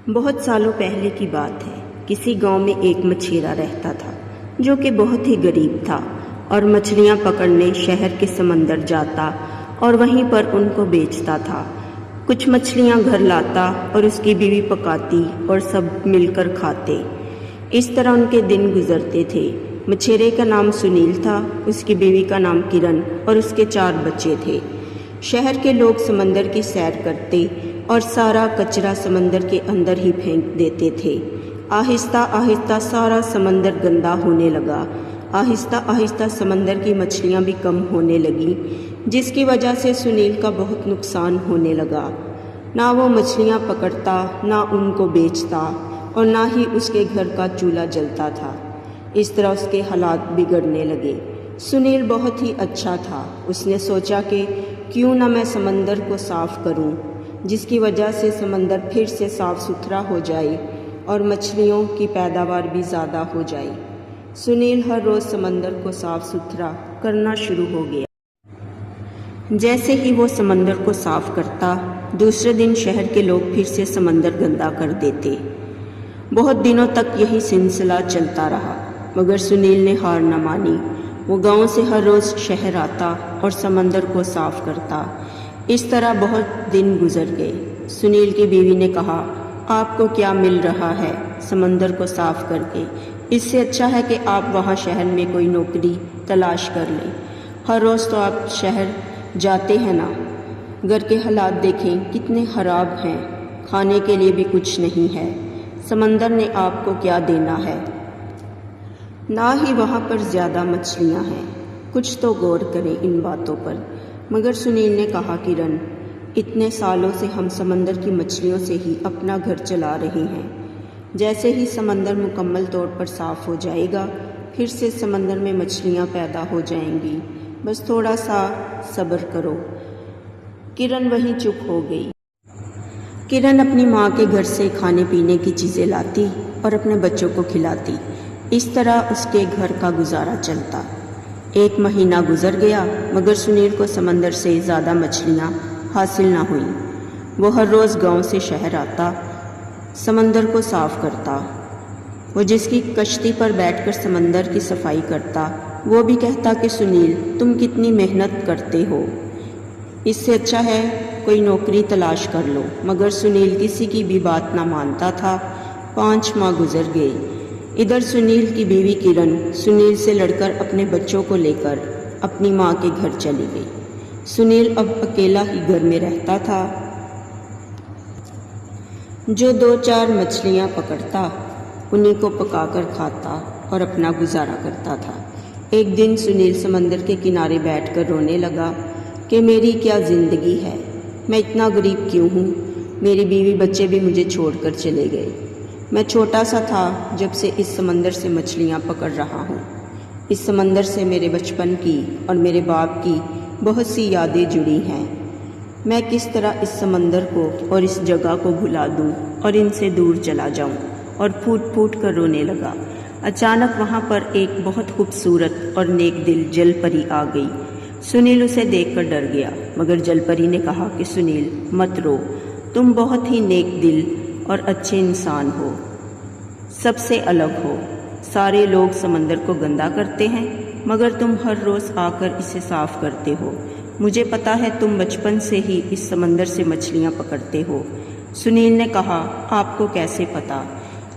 बहुत सालों पहले की बात है। किसी गांव में एक मछेरा रहता था जो कि बहुत ही गरीब था और मछलियां पकड़ने शहर के समंदर जाता और वहीं पर उनको बेचता था। कुछ मछलियां घर लाता और उसकी बीवी पकाती और सब मिलकर खाते। इस तरह उनके दिन गुजरते थे। मछेरे का नाम सुनील था, उसकी बीवी का नाम किरण और उसके 4 बच्चे थे। शहर के लोग समंदर की सैर करते और सारा कचरा समंदर के अंदर ही फेंक देते थे। आहिस्ता आहिस्ता सारा समंदर गंदा होने लगा। आहिस्ता आहिस्ता समंदर की मछलियां भी कम होने लगीं, जिसकी वजह से सुनील का बहुत नुकसान होने लगा। ना वो मछलियां पकड़ता, ना उनको बेचता और ना ही उसके घर का चूल्हा जलता था। इस तरह उसके हालात बिगड़ने लगे। सुनील बहुत ही अच्छा था। उसने सोचा कि क्यों ना मैं समंदर को साफ़ करूं, जिसकी वजह से समंदर फिर से साफ़ सुथरा हो जाए और मछलियों की पैदावार भी ज़्यादा हो जाए। सुनील हर रोज़ समंदर को साफ़ सुथरा करना शुरू हो गया। जैसे ही वो समंदर को साफ़ करता, दूसरे दिन शहर के लोग फिर से समंदर गंदा कर देते। बहुत दिनों तक यही सिलसिला चलता रहा, मगर सुनील ने हार न मानी। वो गांव से हर रोज़ शहर आता और समंदर को साफ़ करता। इस तरह बहुत दिन गुजर गए। सुनील की बीवी ने कहा, आपको क्या मिल रहा है समंदर को साफ़ करके? इससे अच्छा है कि आप वहाँ शहर में कोई नौकरी तलाश कर लें। हर रोज़ तो आप शहर जाते हैं ना। घर के हालात देखें कितने ख़राब हैं, खाने के लिए भी कुछ नहीं है। समंदर ने आपको क्या देना है? ना ही वहाँ पर ज़्यादा मछलियाँ हैं। कुछ तो गौर करें इन बातों पर। मगर सुनील ने कहा, किरण, इतने सालों से हम समंदर की मछलियों से ही अपना घर चला रहे हैं। जैसे ही समंदर मुकम्मल तौर पर साफ़ हो जाएगा, फिर से समंदर में मछलियाँ पैदा हो जाएंगी। बस थोड़ा सा सब्र करो। किरण वहीं चुप हो गई। किरण अपनी माँ के घर से खाने पीने की चीज़ें लाती और अपने बच्चों को खिलाती। इस तरह उसके घर का गुजारा चलता। 1 महीना गुजर गया, मगर सुनील को समंदर से ज़्यादा मछलियाँ हासिल ना हुई। वो हर रोज़ गांव से शहर आता, समंदर को साफ़ करता। वो जिसकी कश्ती पर बैठकर समंदर की सफाई करता, वो भी कहता कि सुनील, तुम कितनी मेहनत करते हो, इससे अच्छा है कोई नौकरी तलाश कर लो। मगर सुनील किसी की भी बात ना मानता था। 5 माह गुजर गए। इधर सुनील की बीवी किरण सुनील से लड़कर अपने बच्चों को लेकर अपनी माँ के घर चली गई। सुनील अब अकेला ही घर में रहता था, जो 2-4 मछलियाँ पकड़ता, उन्हीं को पकाकर खाता और अपना गुजारा करता था। एक दिन सुनील समंदर के किनारे बैठकर रोने लगा कि मेरी क्या ज़िंदगी है, मैं इतना गरीब क्यों हूँ। मेरी बीवी बच्चे भी मुझे छोड़कर चले गए। मैं छोटा सा था जब से इस समंदर से मछलियाँ पकड़ रहा हूँ। इस समंदर से मेरे बचपन की और मेरे बाप की बहुत सी यादें जुड़ी हैं। मैं किस तरह इस समंदर को और इस जगह को भुला दूँ और इनसे दूर चला जाऊँ। और फूट फूट कर रोने लगा। अचानक वहाँ पर एक बहुत खूबसूरत और नेक दिल जलपरी आ गई। सुनील उसे देखकर डर गया, मगर जलपरी ने कहा कि सुनील, मत रो, तुम बहुत ही नेक दिल और अच्छे इंसान हो, सबसे अलग हो। सारे लोग समंदर को गंदा करते हैं, मगर तुम हर रोज़ आकर इसे साफ़ करते हो। मुझे पता है तुम बचपन से ही इस समंदर से मछलियाँ पकड़ते हो। सुनील ने कहा, आपको कैसे पता?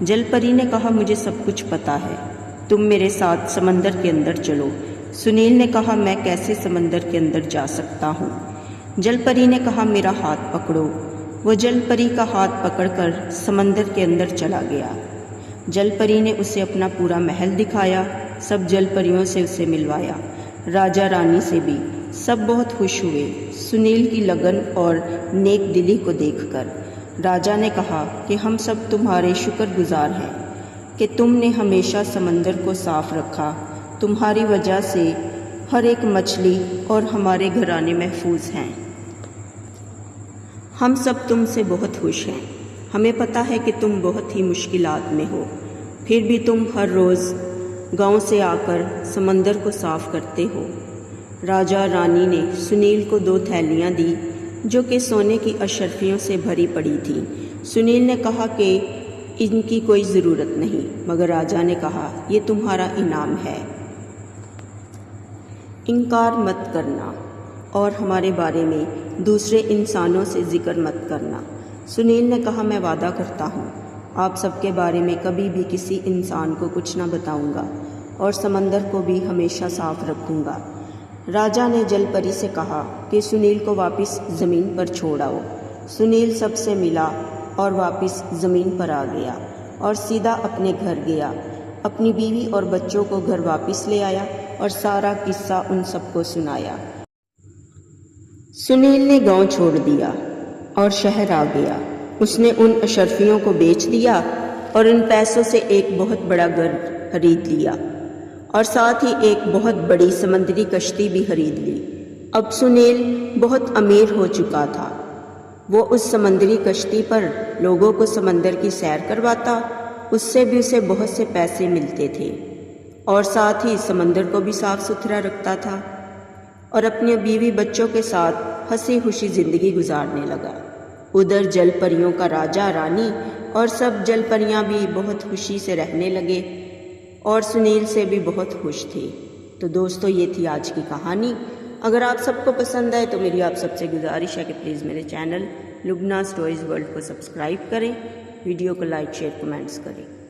जलपरी ने कहा, मुझे सब कुछ पता है, तुम मेरे साथ समंदर के अंदर चलो। सुनील ने कहा, मैं कैसे समंदर के अंदर जा सकता हूँ? जलपरी ने कहा, मेरा हाथ पकड़ो। वो जलपरी का हाथ पकड़कर समंदर के अंदर चला गया। जलपरी ने उसे अपना पूरा महल दिखाया, सब जलपरियों से उसे मिलवाया, राजा रानी से भी। सब बहुत खुश हुए सुनील की लगन और नेक दिली को देखकर। राजा ने कहा कि हम सब तुम्हारे शुक्रगुजार हैं कि तुमने हमेशा समंदर को साफ रखा। तुम्हारी वजह से हर एक मछली और हमारे घराने महफूज हैं। हम सब तुमसे बहुत खुश हैं। हमें पता है कि तुम बहुत ही मुश्किलात में हो, फिर भी तुम हर रोज़ गांव से आकर समंदर को साफ़ करते हो। राजा रानी ने सुनील को 2 थैलियाँ दी, जो कि सोने की अशर्फियों से भरी पड़ी थी। सुनील ने कहा कि इनकी कोई ज़रूरत नहीं, मगर राजा ने कहा ये तुम्हारा इनाम है। इनकार मत करना और हमारे बारे में दूसरे इंसानों से जिक्र मत करना। सुनील ने कहा मैं वादा करता हूँ आप सबके बारे में कभी भी किसी इंसान को कुछ ना बताऊँगा और समंदर को भी हमेशा साफ रखूँगा। राजा ने जल परी से कहा कि सुनील को वापस ज़मीन पर छोड़ आओ। सुनील सबसे मिला और वापस ज़मीन पर आ गया और सीधा अपने घर गया। अपनी बीवी और बच्चों को घर वापस ले आया और सारा किस्सा उन सबको सुनाया। सुनील ने गांव छोड़ दिया और शहर आ गया। उसने उन अशरफियों को बेच दिया और उन पैसों से एक बहुत बड़ा घर खरीद लिया और साथ ही एक बहुत बड़ी समुद्री कश्ती भी खरीद ली। अब सुनील बहुत अमीर हो चुका था। वो उस समुद्री कश्ती पर लोगों को समंदर की सैर करवाता, उससे भी उसे बहुत से पैसे मिलते थे और साथ ही समंदर को भी साफ सुथरा रखता था और अपने बीवी बच्चों के साथ हंसी खुशी ज़िंदगी गुजारने लगा। उधर जल परियों का राजा, रानी और सब जल परियाँ भी बहुत खुशी से रहने लगे और सुनील से भी बहुत खुश थे। तो दोस्तों ये थी आज की कहानी। अगर आप सबको पसंद आए तो मेरी आप सबसे गुजारिश है कि प्लीज़ मेरे चैनल लुबना स्टोरीज़ वर्ल्ड को सब्सक्राइब करें, वीडियो को लाइक शेयर कमेंट्स करें।